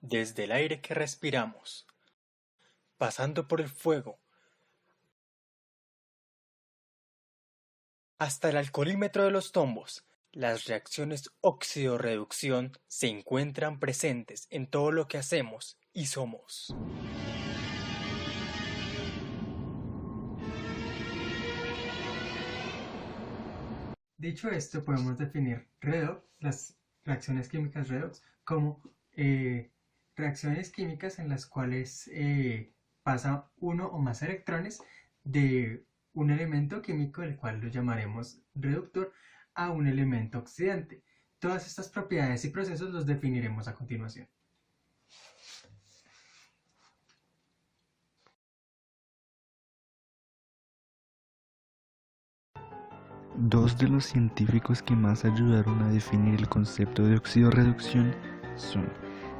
desde el aire que respiramos, pasando por el fuego, hasta el alcoholímetro de los tombos. Las reacciones óxido-reducción se encuentran presentes en todo lo que hacemos y somos. Dicho esto, podemos definir las reacciones químicas redox como reacciones químicas en las cuales pasa uno o más electrones de un elemento químico, el cual lo llamaremos reductor, a un elemento oxidante. Todas estas propiedades y procesos los definiremos a continuación. Dos de los científicos que más ayudaron a definir el concepto de oxidorreducción son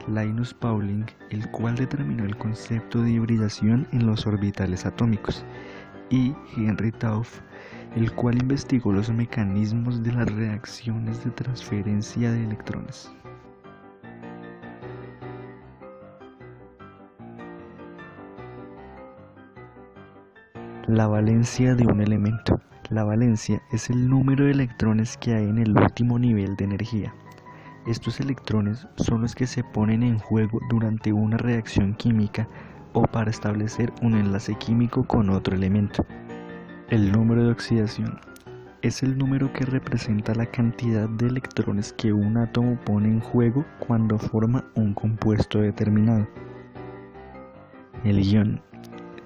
Linus Pauling, el cual determinó el concepto de hibridación en los orbitales atómicos, y Henry Taufe, el cual investigó los mecanismos de las reacciones de transferencia de electrones. La valencia de un elemento. La valencia es el número de electrones que hay en el último nivel de energía. Estos electrones son los que se ponen en juego durante una reacción química o para establecer un enlace químico con otro elemento. El número de oxidación es el número que representa la cantidad de electrones que un átomo pone en juego cuando forma un compuesto determinado. El ion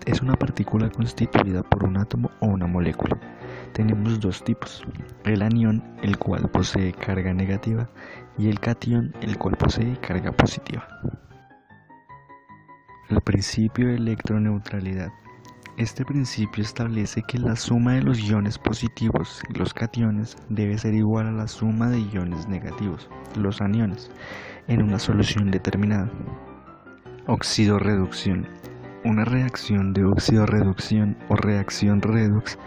es una partícula constituida por un átomo o una molécula. Tenemos dos tipos, el anión, el cual posee carga negativa, y el catión, el cual posee carga positiva. El principio de electroneutralidad. Este principio establece que la suma de los iones positivos y los cationes debe ser igual a la suma de iones negativos, los aniones, en una solución determinada. Oxidorreducción. Una reacción de oxidorreducción o reacción redox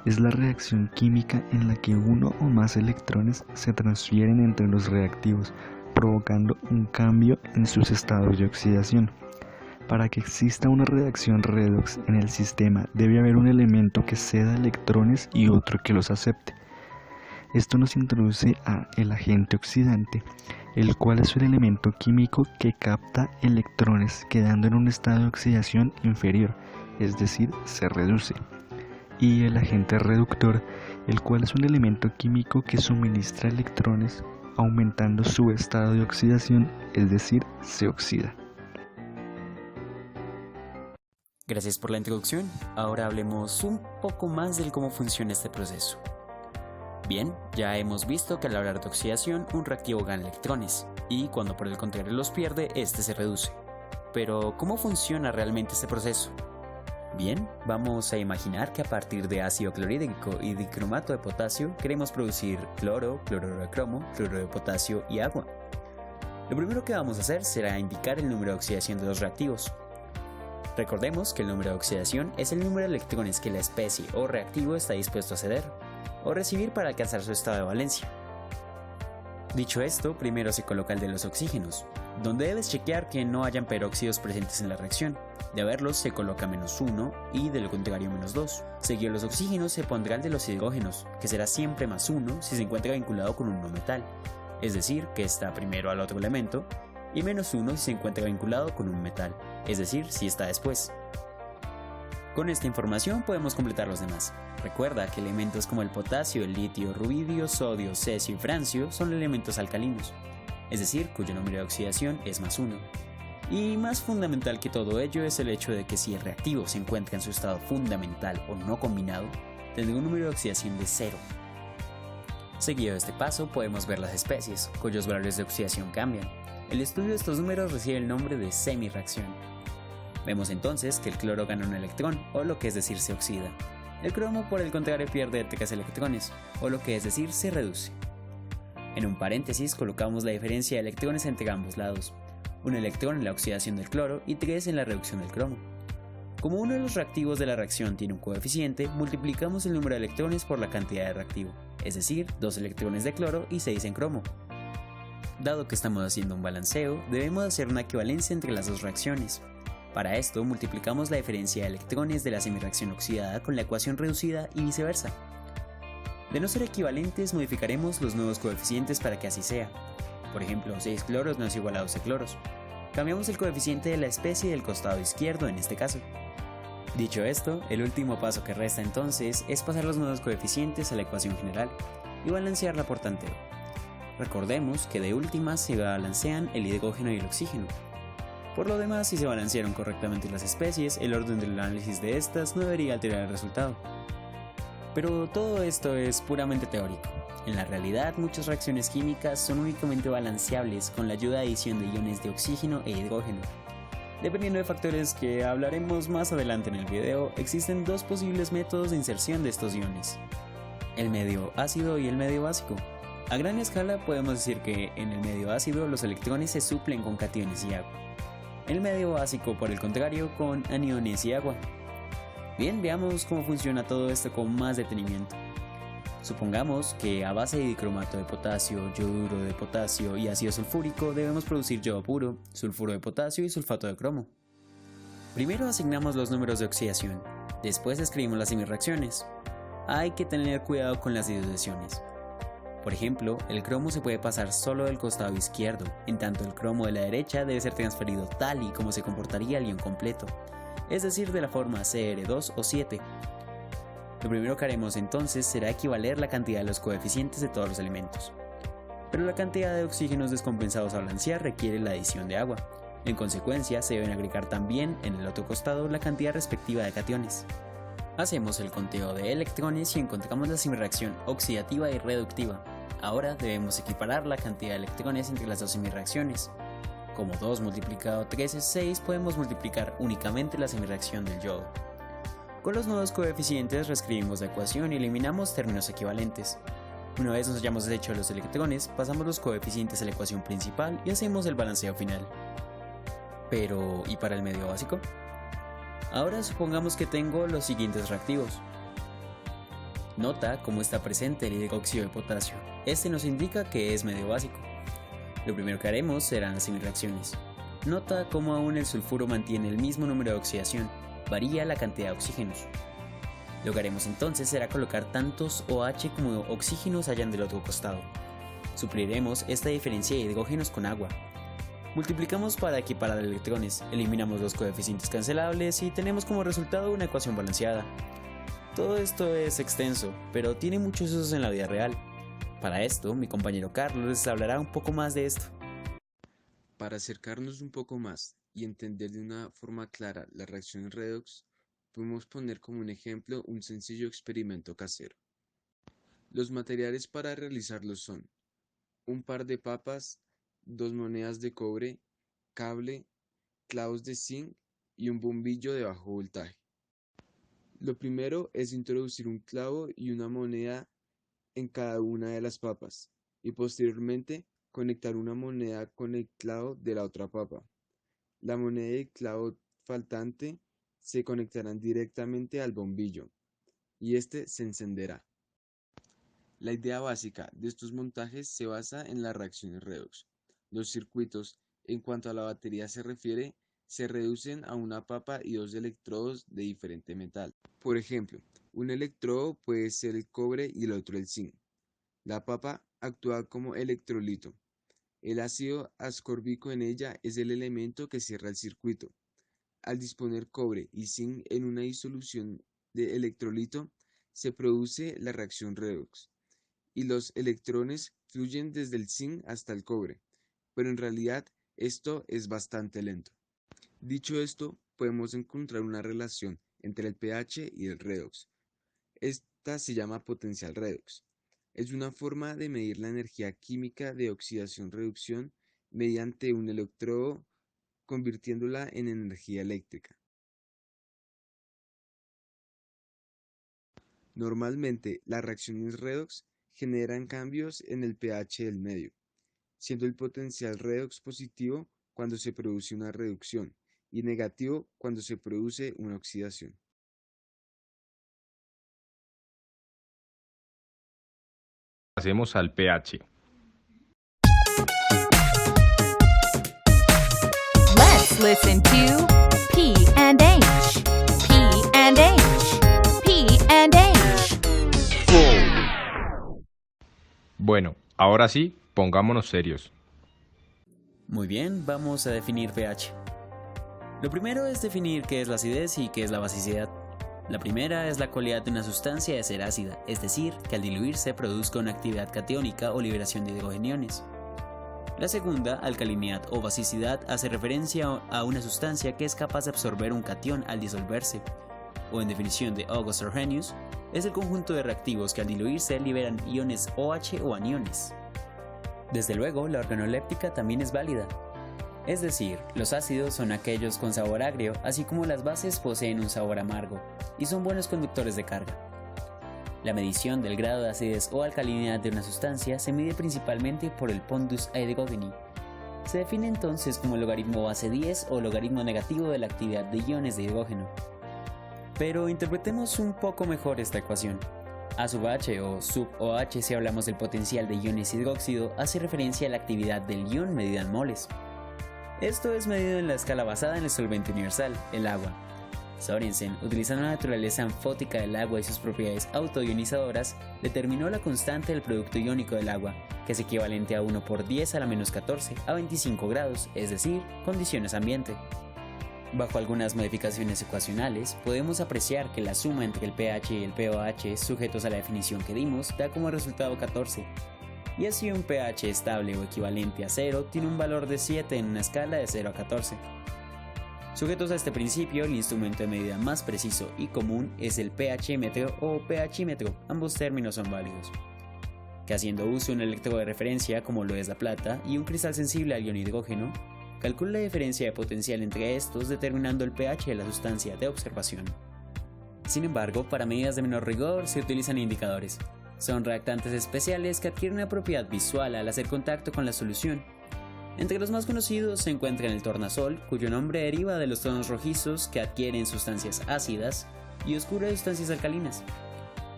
es la reacción química en la que uno o más electrones se transfieren entre los reactivos, provocando un cambio en sus estados de oxidación. Para que exista una reacción redox en el sistema debe haber un elemento que ceda electrones y otro que los acepte. Esto nos introduce a el agente oxidante, el cual es un elemento químico que capta electrones quedando en un estado de oxidación inferior, es decir, se reduce. Y el agente reductor, el cual es un elemento químico que suministra electrones aumentando su estado de oxidación, es decir, se oxida. Gracias por la introducción. Ahora hablemos un poco más de cómo funciona este proceso. Bien, ya hemos visto que al hablar de oxidación, un reactivo gana electrones, y cuando por el contrario los pierde, este se reduce. Pero, ¿cómo funciona realmente este proceso? Bien, vamos a imaginar que a partir de ácido clorhídrico y dicromato de potasio queremos producir cloro, cloruro de cromo, cloruro de potasio y agua. Lo primero que vamos a hacer será indicar el número de oxidación de los reactivos. Recordemos que el número de oxidación es el número de electrones que la especie o reactivo está dispuesto a ceder o recibir para alcanzar su estado de valencia. Dicho esto, primero se coloca el de los oxígenos, donde debes chequear que no hayan peróxidos presentes en la reacción. De haberlos se coloca -1 y de lo contrario -2. Seguido de los oxígenos se pondrá el de los hidrógenos, que será siempre +1 si se encuentra vinculado con un no metal, es decir, que está primero al otro elemento, y -1 si se encuentra vinculado con un metal, es decir, si está después. Con esta información podemos completar los demás. Recuerda que elementos como el potasio, el litio, rubidio, sodio, cesio y francio son elementos alcalinos, es decir, cuyo número de oxidación es +1. Y más fundamental que todo ello es el hecho de que si el reactivo se encuentra en su estado fundamental o no combinado, tendrá un número de oxidación de 0. Seguido de este paso podemos ver las especies, cuyos valores de oxidación cambian. El estudio de estos números recibe el nombre de semi-reacción. Vemos entonces que el cloro gana un electrón, o lo que es decir se oxida. El cromo por el contrario pierde 3 electrones, o lo que es decir se reduce. En un paréntesis colocamos la diferencia de electrones entre ambos lados, un electrón en la oxidación del cloro y 3 en la reducción del cromo. Como uno de los reactivos de la reacción tiene un coeficiente, multiplicamos el número de electrones por la cantidad de reactivo, es decir, 2 electrones de cloro y 6 en cromo. Dado que estamos haciendo un balanceo, debemos hacer una equivalencia entre las dos reacciones. Para esto, multiplicamos la diferencia de electrones de la semirreacción oxidada con la ecuación reducida y viceversa. De no ser equivalentes, modificaremos los nuevos coeficientes para que así sea. Por ejemplo, 6 cloros no es igual a 12 cloros. Cambiamos el coeficiente de la especie del costado izquierdo en este caso. Dicho esto, el último paso que resta entonces es pasar los nuevos coeficientes a la ecuación general y balancearla por tanteo. Recordemos que de últimas se balancean el hidrógeno y el oxígeno. Por lo demás, si se balancearon correctamente las especies, el orden del análisis de estas no debería alterar el resultado. Pero todo esto es puramente teórico. En la realidad, muchas reacciones químicas son únicamente balanceables con la ayuda de adición de iones de oxígeno e hidrógeno. Dependiendo de factores que hablaremos más adelante en el video, existen dos posibles métodos de inserción de estos iones: el medio ácido y el medio básico. A gran escala podemos decir que en el medio ácido los electrones se suplen con cationes y agua. En el medio básico, por el contrario, con aniones y agua. Bien, veamos cómo funciona todo esto con más detenimiento. Supongamos que a base de dicromato de potasio, yoduro de potasio y ácido sulfúrico debemos producir yodo puro, sulfuro de potasio y sulfato de cromo. Primero asignamos los números de oxidación, después escribimos las semirreacciones. Hay que tener cuidado con las disociaciones. Por ejemplo, el cromo se puede pasar solo del costado izquierdo, en tanto el cromo de la derecha debe ser transferido tal y como se comportaría el ion completo, es decir, de la forma Cr2 o 7. Lo primero que haremos entonces será equivaler la cantidad de los coeficientes de todos los elementos. Pero la cantidad de oxígenos descompensados a balancear requiere la adición de agua. En consecuencia, se deben agregar también en el otro costado la cantidad respectiva de cationes. Hacemos el conteo de electrones y encontramos la semirreacción oxidativa y reductiva. Ahora debemos equiparar la cantidad de electrones entre las dos semirreacciones. Como 2 multiplicado 3 es 6, podemos multiplicar únicamente la semirreacción del yodo. Con los nuevos coeficientes reescribimos la ecuación y eliminamos términos equivalentes. Una vez nos hayamos deshecho los electrones, pasamos los coeficientes a la ecuación principal y hacemos el balanceo final. Pero, ¿y para el medio básico? Ahora supongamos que tengo los siguientes reactivos. Nota cómo está presente el hidróxido de potasio. Este nos indica que es medio básico. Lo primero que haremos serán las semirreacciones. Nota cómo aún el sulfuro mantiene el mismo número de oxidación, varía la cantidad de oxígenos. Lo que haremos entonces será colocar tantos OH como oxígenos hayan del otro costado. Supliremos esta diferencia de hidrógenos con agua. Multiplicamos para equiparar electrones, eliminamos los coeficientes cancelables y tenemos como resultado una ecuación balanceada. Todo esto es extenso, pero tiene muchos usos en la vida real. Para esto, mi compañero Carlos les hablará un poco más de esto. Para acercarnos un poco más y entender de una forma clara las reacciones redox, podemos poner como un ejemplo un sencillo experimento casero. Los materiales para realizarlo son un par de papas, 2 monedas de cobre, cable, clavos de zinc y un bombillo de bajo voltaje. Lo primero es introducir un clavo y una moneda en cada una de las papas y posteriormente conectar una moneda con el clavo de la otra papa. La moneda y el clavo faltante se conectarán directamente al bombillo y este se encenderá. La idea básica de estos montajes se basa en las reacciones redox. Los circuitos, en cuanto a la batería se refiere, se reducen a una papa y 2 electrodos de diferente metal. Por ejemplo, un electrodo puede ser el cobre y el otro el zinc. La papa actúa como electrolito. El ácido ascórbico en ella es el elemento que cierra el circuito. Al disponer cobre y zinc en una disolución de electrolito, se produce la reacción redox, y los electrones fluyen desde el zinc hasta el cobre, pero en realidad esto es bastante lento. Dicho esto, podemos encontrar una relación entre el pH y el redox. Esta se llama potencial redox. Es una forma de medir la energía química de oxidación-reducción mediante un electrodo, convirtiéndola en energía eléctrica. Normalmente, las reacciones redox generan cambios en el pH del medio, siendo el potencial redox positivo cuando se produce una reducción y negativo cuando se produce una oxidación. Pasemos al pH. listen to P and H, P and H, P and H. Bueno, ahora sí, pongámonos serios. Muy bien, vamos a definir pH. Lo primero es definir qué es la acidez y qué es la basicidad. La primera es la cualidad de una sustancia de ser ácida, es decir, que al diluirse produzca una actividad catiónica o liberación de hidrogeniones. La segunda, alcalinidad o basicidad, hace referencia a una sustancia que es capaz de absorber un catión al disolverse, o en definición de August Arrhenius, es el conjunto de reactivos que al diluirse liberan iones OH o aniones. Desde luego, la organoléptica también es válida. Es decir, los ácidos son aquellos con sabor agrio, así como las bases poseen un sabor amargo, y son buenos conductores de carga. La medición del grado de acidez o alcalinidad de una sustancia se mide principalmente por el pondus aerugini. Se define entonces como el logaritmo base 10 o logaritmo negativo de la actividad de iones de hidrógeno. Pero interpretemos un poco mejor esta ecuación. A sub H o sub OH, si hablamos del potencial de iones hidróxido, hace referencia a la actividad del ion medida en moles. Esto es medido en la escala basada en el solvente universal, el agua. Sorensen, utilizando la naturaleza anfótica del agua y sus propiedades autoionizadoras, determinó la constante del producto iónico del agua, que es equivalente a 1 por 10 a la menos 14 a 25 grados, es decir, condiciones ambiente. Bajo algunas modificaciones ecuacionales, podemos apreciar que la suma entre el pH y el pOH sujetos a la definición que dimos da como resultado 14, y así un pH estable o equivalente a 0 tiene un valor de 7 en una escala de 0 a 14. Sujetos a este principio, el instrumento de medida más preciso y común es el pHímetro o pHímetro, ambos términos son válidos, que haciendo uso de un electrodo de referencia como lo es la plata y un cristal sensible al ion hidrógeno, calcula la diferencia de potencial entre estos determinando el pH de la sustancia de observación. Sin embargo, para medidas de menor rigor se utilizan indicadores. Son reactantes especiales que adquieren una propiedad visual al hacer contacto con la solución. Entre los más conocidos se encuentran el tornasol, cuyo nombre deriva de los tonos rojizos que adquieren sustancias ácidas y oscuras de sustancias alcalinas.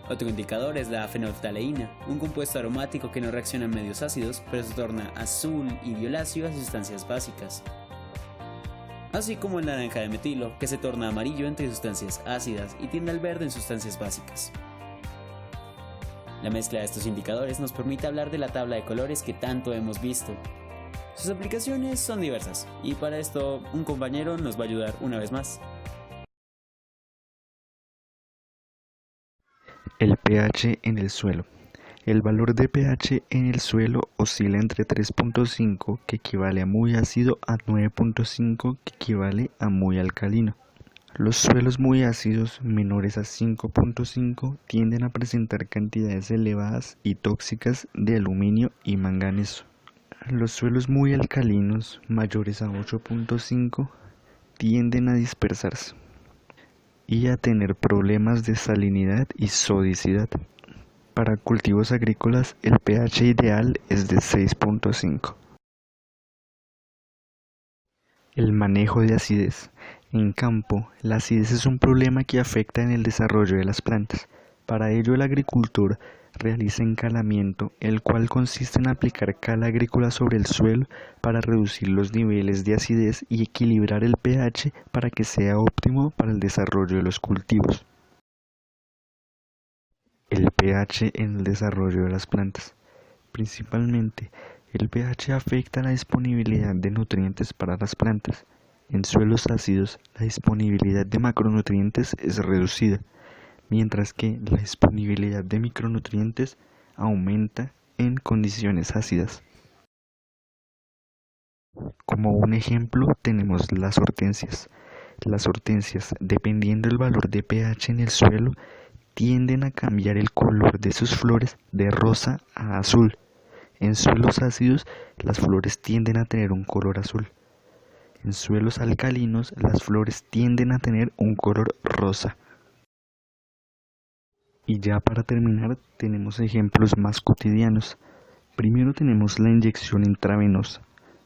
Otro indicador es la fenolftaleína, un compuesto aromático que no reacciona en medios ácidos, pero se torna azul y violáceo a sustancias básicas. Así como el naranja de metilo, que se torna amarillo entre sustancias ácidas y tiende al verde en sustancias básicas. La mezcla de estos indicadores nos permite hablar de la tabla de colores que tanto hemos visto. Sus aplicaciones son diversas, y para esto un compañero nos va a ayudar una vez más. El pH en el suelo. El valor de pH en el suelo oscila entre 3.5, que equivale a muy ácido, a 9.5, que equivale a muy alcalino. Los suelos muy ácidos, menores a 5.5, tienden a presentar cantidades elevadas y tóxicas de aluminio y manganeso. Los suelos muy alcalinos, mayores a 8.5, tienden a dispersarse y a tener problemas de salinidad y sodicidad. Para cultivos agrícolas, el pH ideal es de 6.5. El manejo de acidez. En campo, la acidez es un problema que afecta en el desarrollo de las plantas. Para ello, el agricultor realiza encalamiento, el cual consiste en aplicar cal agrícola sobre el suelo para reducir los niveles de acidez y equilibrar el pH para que sea óptimo para el desarrollo de los cultivos. El pH en el desarrollo de las plantas. Principalmente, el pH afecta la disponibilidad de nutrientes para las plantas. En suelos ácidos, la disponibilidad de macronutrientes es reducida, mientras que la disponibilidad de micronutrientes aumenta en condiciones ácidas. Como un ejemplo tenemos las hortensias. Las hortensias, dependiendo del valor de pH en el suelo, tienden a cambiar el color de sus flores de rosa a azul. En suelos ácidos, las flores tienden a tener un color azul. En suelos alcalinos, las flores tienden a tener un color rosa. Y ya para terminar, tenemos ejemplos más cotidianos. Primero tenemos la inyección intravenosa.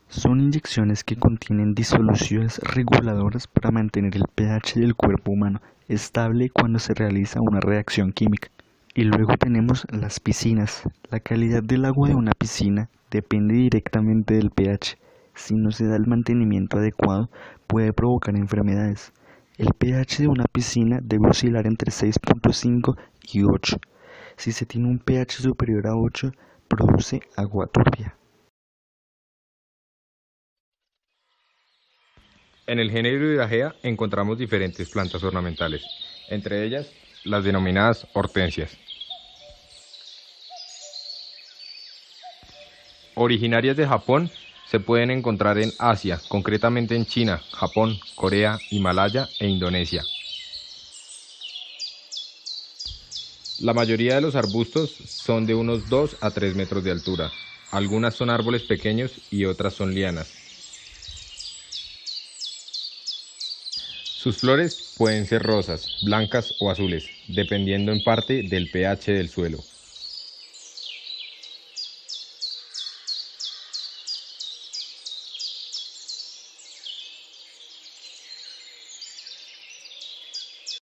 Son inyecciones que contienen disoluciones reguladoras para mantener el pH del cuerpo humano estable cuando se realiza una reacción química. Y luego tenemos las piscinas. La calidad del agua de una piscina depende directamente del pH. si no se da el mantenimiento adecuado, puede provocar enfermedades. El pH de una piscina debe oscilar entre 6.5 y 8. Si se tiene un pH superior a 8, produce agua turbia. En el género Hidagea encontramos diferentes plantas ornamentales, entre ellas las denominadas hortensias. Originarias de Japón, se pueden encontrar en Asia, concretamente en China, Japón, Corea, Himalaya e Indonesia. La mayoría de los arbustos son de unos 2 a 3 metros de altura. Algunas son árboles pequeños y otras son lianas. Sus flores pueden ser rosas, blancas o azules, dependiendo en parte del pH del suelo.